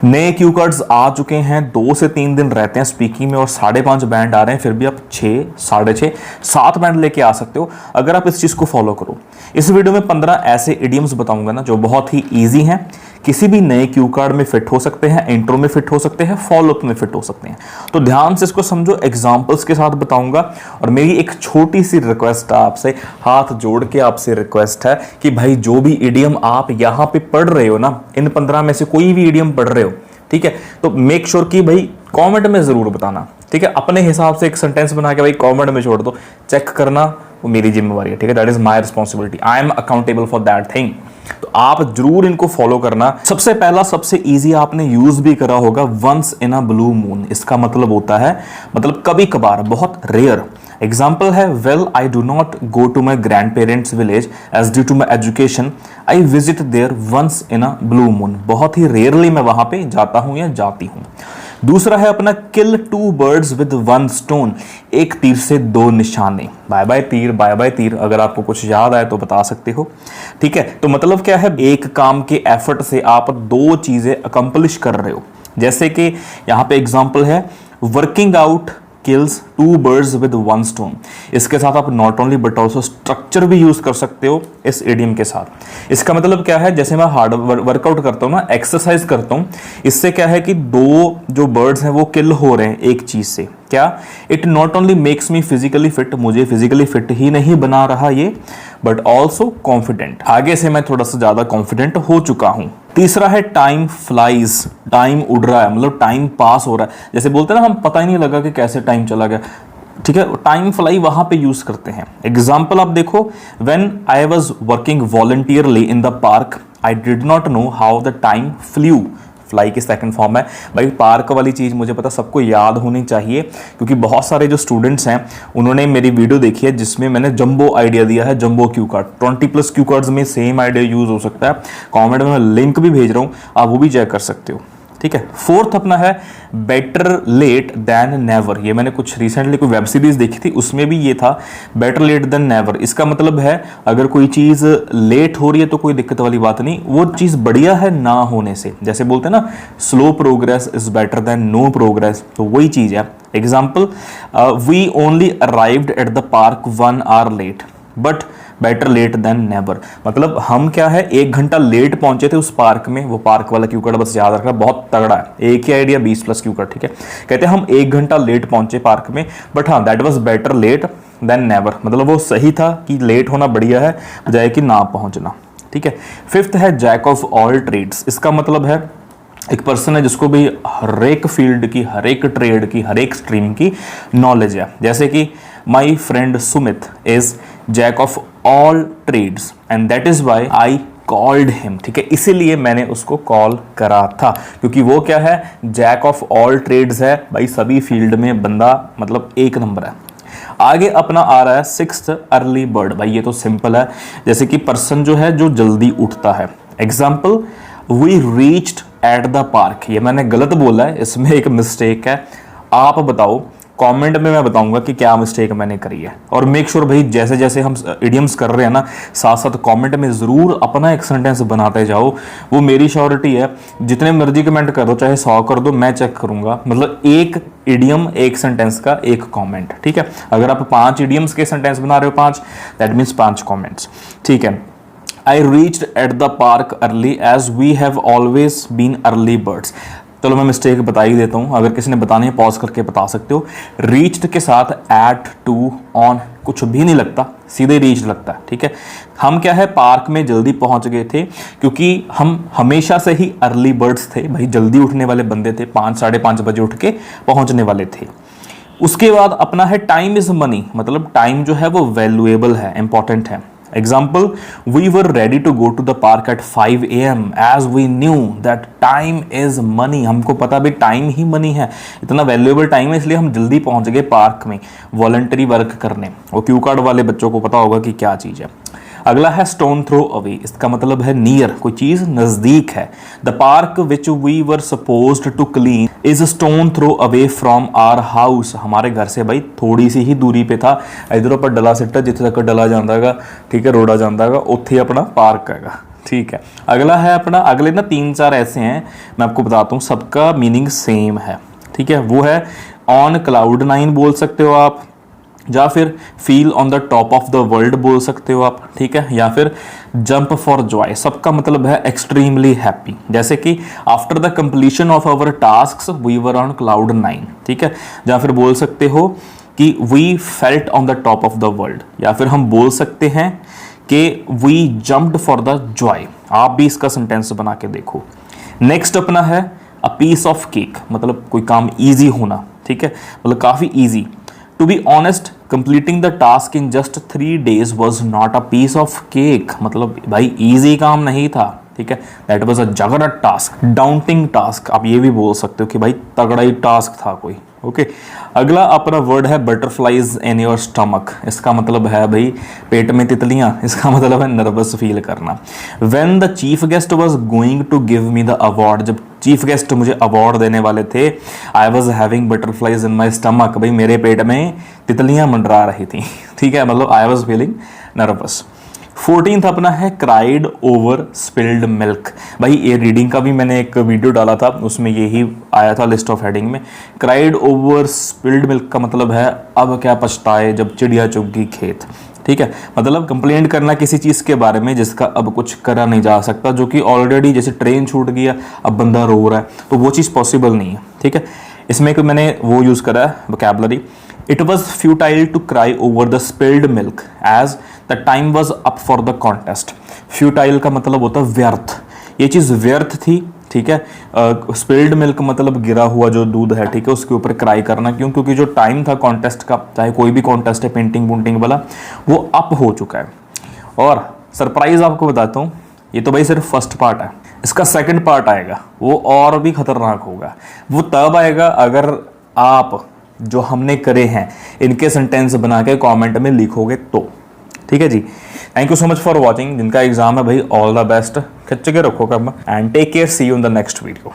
नए cue cards आ चुके हैं, 2 से 3 दिन रहते हैं स्पीकिंग में और 5.5 बैंड आ रहे हैं। फिर भी आप 6, 6.5, 7 बैंड लेके आ सकते हो अगर आप इस चीज़ को फॉलो करो। इस वीडियो में 15 ऐसे इडियम्स बताऊंगा ना जो बहुत ही ईजी हैं, किसी भी नए क्यू कार्ड में फिट हो सकते हैं, इंट्रो में फिट हो सकते हैं, फॉलो अप में फिट हो सकते हैं। तो ध्यान से इसको समझो, एग्जाम्पल्स के साथ बताऊंगा। और मेरी एक छोटी सी रिक्वेस्ट है आपसे, हाथ जोड़ के आपसे रिक्वेस्ट है कि भाई जो भी इडियम आप यहाँ पे पढ़ रहे हो ना, इन 15 में से कोई भी इडियम पढ़ रहे हो, ठीक है, तो मेक श्योर कि भाई कमेंट में जरूर बताना, ठीक है। अपने हिसाब से एक सेंटेंस बना के भाई कमेंट में छोड़ दो, चेक करना वो मेरी जिम्मेवारी है, ठीक है। That is my responsibility, I am accountable for that thing. तो आप जरूर इनको फॉलो करना। सबसे पहला, सबसे इजी आपने यूज भी करा होगा, once in a blue moon. इसका मतलब होता है, मतलब कभी कभार, बहुत रेयर। एग्जाम्पल है, well I do not go to my grand parents village as due to my education, I visit there once in a blue moon. बहुत ही रेयरली मैं वहां पे जाता हूं या जाती हूं। दूसरा है अपना, किल 2 birds विद 1 stone। एक तीर से 2 निशाने। बाय बाय तीर, बाय बाय तीर। अगर आपको कुछ याद आए तो बता सकते हो, ठीक है। तो मतलब क्या है, एक काम के एफर्ट से आप 2 चीजें अकम्पलिश कर रहे हो। जैसे कि यहां पे एग्जांपल है, working out kills 2 birds with 1 stone। इसके साथ आप not only but also structure भी यूज कर सकते हो इस इडियम के साथ। इसका मतलब क्या है, जैसे मैं हार्ड वर्कआउट करता हूं ना, एक्सरसाइज करता हूं, इससे क्या है कि 2 जो बर्ड्स हैं वो किल हो रहे हैं एक चीज से। क्या, it not only makes me physically fit, मुझे फिजिकली फिट ही नहीं बना रहा ये, बट ऑल्सो कॉन्फिडेंट। आगे से मैं थोड़ा सा ज्यादा कॉन्फिडेंट हो चुका हूं। तीसरा है, टाइम फ्लाइज। टाइम उड़ रहा है, मतलब टाइम पास हो रहा है। जैसे बोलते हैं ना, हम पता ही नहीं लगा कि कैसे टाइम चला गया, ठीक है। टाइम फ्लाई वहां पे यूज करते हैं। एग्जाम्पल आप देखो, when I was working voluntarily in the park, I did not know how the time flu. Fly की सेकंड फॉर्म है। भाई पार्क वाली चीज़ मुझे पता सबको याद होनी चाहिए, क्योंकि बहुत सारे जो स्टूडेंट्स हैं उन्होंने मेरी वीडियो देखी है जिसमें मैंने जंबो आइडिया दिया है, jumbo Q card. 20+ cue cards में सेम आइडिया यूज हो सकता है। कमेंट में मैं लिंक भी भेज रहा हूँ, आप वो भी चेक कर सकते हो, ठीक है। फोर्थ अपना है, बेटर लेट देन नेवर। ये मैंने कुछ रिसेंटली कोई वेब सीरीज देखी थी, उसमें भी ये था, बेटर लेट देन नेवर। इसका मतलब है, अगर कोई चीज लेट हो रही है तो कोई दिक्कत वाली बात नहीं, वो चीज बढ़िया है ना होने से। जैसे बोलते हैं ना, slow progress is better than no progress, तो वही चीज है। Example, we only arrived at the park 1 hour late, but better late than never. मतलब हम क्या है, 1 घंटा लेट पहुंचे थे उस पार्क में। वो पार्क वाला क्यू कार्ड बस याद रखना, बहुत तगड़ा है। एक ही आइडिया 20+ क्यू कार्ड, ठीक है। कहते हैं हम 1 घंटा लेट पहुंचे पार्क में, बट हाँ, that was better late than never. मतलब वो सही था कि लेट होना बढ़िया है बजाय कि ना पहुंचना, ठीक है। फिफ्थ है, जैक ऑफ ऑल ट्रेड्स। इसका मतलब है, एक पर्सन है जिसको भी हर एक फील्ड की, हर एक ट्रेड की, हर एक स्ट्रीम की नॉलेज है। जैसे कि my friend Sumit is jack of all trades and that is why I called him, ठीक है। इसीलिए मैंने उसको कॉल करा था, क्योंकि वो क्या है, जैक ऑफ ऑल ट्रेड्स है भाई, सभी फील्ड में बंदा मतलब 1 नंबर है। आगे अपना आ रहा है 6th, अर्ली बर्ड। भाई ये तो सिंपल है, जैसे कि पर्सन जो है, जो जल्दी उठता है। Example, we reached at the park. ये मैंने गलत बोला है, इसमें एक मिस्टेक है। आप बताओ, कमेंट में मैं बताऊंगा कि क्या मिस्टेक मैंने करी है। और मेक श्योर भाई, जैसे जैसे हम इडियम्स कर रहे हैं ना, साथ साथ कमेंट में जरूर अपना एक सेंटेंस बनाते जाओ। वो मेरी श्योरिटी है, जितने मर्जी कमेंट कर दो, चाहे 100 कर दो, मैं चेक करूंगा। मतलब एक इडियम, एक सेंटेंस का 1 कमेंट, ठीक है। अगर आप 5 इडियम्स के सेंटेंस बना रहे हो, 5, दैट मीन्स 5 कमेंट्स, ठीक है। I reached at the park early as we have always been early birds। चलो मैं मिस्टेक बता ही देता हूं, अगर किसी ने बतानी है पॉज करके बता सकते हो। रीच्ड के साथ एट, टू, ऑन कुछ भी नहीं लगता, सीधे रीच्ड लगता है, ठीक है। हम क्या है, पार्क में जल्दी पहुंच गए थे, क्योंकि हम हमेशा से ही अर्ली बर्ड्स थे भाई, जल्दी उठने वाले बंदे थे। 5, 5:30 बजे उठ के पहुंचने वाले थे। उसके बाद अपना है, टाइम इज मनी। मतलब टाइम जो है वो वैल्यूएबल है, इंपॉर्टेंट है। Example, we were ready to go to the park at 5 AM as we knew that time is money। हमको पता भी टाइम ही मनी है, इतना वैल्यूएबल टाइम है, इसलिए हम जल्दी पहुंच गए पार्क में वॉलंटरी वर्क करने। वो क्यू कार्ड वाले बच्चों को पता होगा कि क्या चीज़ है। अगला है, स्टोन थ्रो अवे। इसका मतलब है नियर, कोई चीज नजदीक है। The park which we were supposed to clean is stone throw away from our house. हमारे घर से भाई थोड़ी सी ही दूरी पे था। इधरों पर डला सिट्टा, जिथे तक डला जाता है, ठीक है, रोड़ा जाता है, उत्थे अपना पार्क है। ठीक है, अगला है अपना, अगले ना 3-4 ऐसे हैं, मैं आपको बताता हूँ, सबका मीनिंग सेम है। ठीक है, वो है ऑन क्लाउड 9 बोल सकते हो आप, या फिर feel on the top of the world बोल सकते हो आप। ठीक है, या फिर जंप फॉर जॉय, सबका मतलब है एक्सट्रीमली हैप्पी। जैसे कि after the completion of our tasks we were on cloud 9। ठीक है, या फिर बोल सकते हो कि we felt on the top of the world, या फिर हम बोल सकते हैं कि we jumped for the joy. आप भी इसका सेंटेंस बना के देखो। नेक्स्ट अपना है अ पीस ऑफ केक, मतलब कोई काम ईजी होना। ठीक है, मतलब काफ़ी easy. To be honest, completing the task in just 3 days was not a piece of cake, मतलब भाई ईजी काम नहीं था। ठीक है, that was a juggernaut task, daunting task, आप ये भी बोल सकते हो कि भाई तगड़ा ही टास्क था कोई। ओके, अगला अपना वर्ड है बटरफ्लाइज इन योर स्टमक। इसका मतलब है भाई पेट में तितलियां, इसका मतलब है नर्वस फील करना। When the chief guest was going to give me the award, जब चीफ गेस्ट मुझे अवार्ड देने वाले थे, I was having butterflies in my stomach, भाई मेरे पेट में तितलियां मंडरा रही थी। ठीक है, मतलब I was feeling nervous. 14th अपना है क्राइड ओवर स्पिल्ड मिल्क। भाई ये रीडिंग का भी मैंने एक वीडियो डाला था, उसमें यही आया था लिस्ट ऑफ हेडिंग में। क्राइड ओवर स्पिल्ड मिल्क का मतलब है अब क्या पछताए जब चिड़िया चुग गई खेत। ठीक है, मतलब कंप्लेंट करना किसी चीज़ के बारे में जिसका अब कुछ करा नहीं जा सकता, जो कि ऑलरेडी, जैसे ट्रेन छूट गया अब बंदा रो रहा है, तो वो चीज़ पॉसिबल नहीं है। ठीक है, इसमें कि मैंने वो यूज़ करा है vocabulary, it was futile to cry over the spilled milk as the time was up for the contest. Futile का मतलब होता है व्यर्थ, ये चीज़ व्यर्थ थी। ठीक है, स्पिल्ड मिल्क मतलब गिरा हुआ जो दूध है, ठीक है, उसके ऊपर क्राई करना। क्यों? क्योंकि जो टाइम था कॉन्टेस्ट का, चाहे कोई भी कॉन्टेस्ट है पेंटिंग वूंटिंग वाला, वो अप हो चुका है। और सरप्राइज आपको बताता हूँ, ये तो भाई सिर्फ फर्स्ट पार्ट है, इसका सेकंड पार्ट आएगा, वो और भी खतरनाक होगा। वो तब आएगा अगर आप जो हमने करे हैं इनके सेंटेंस बना के कॉमेंट में लिखोगे तो। ठीक है जी, thank you so much for watching. जिनका एग्जाम है भाई, ऑल द बेस्ट, खिंच के रखो कम, and take care, see you in the next video.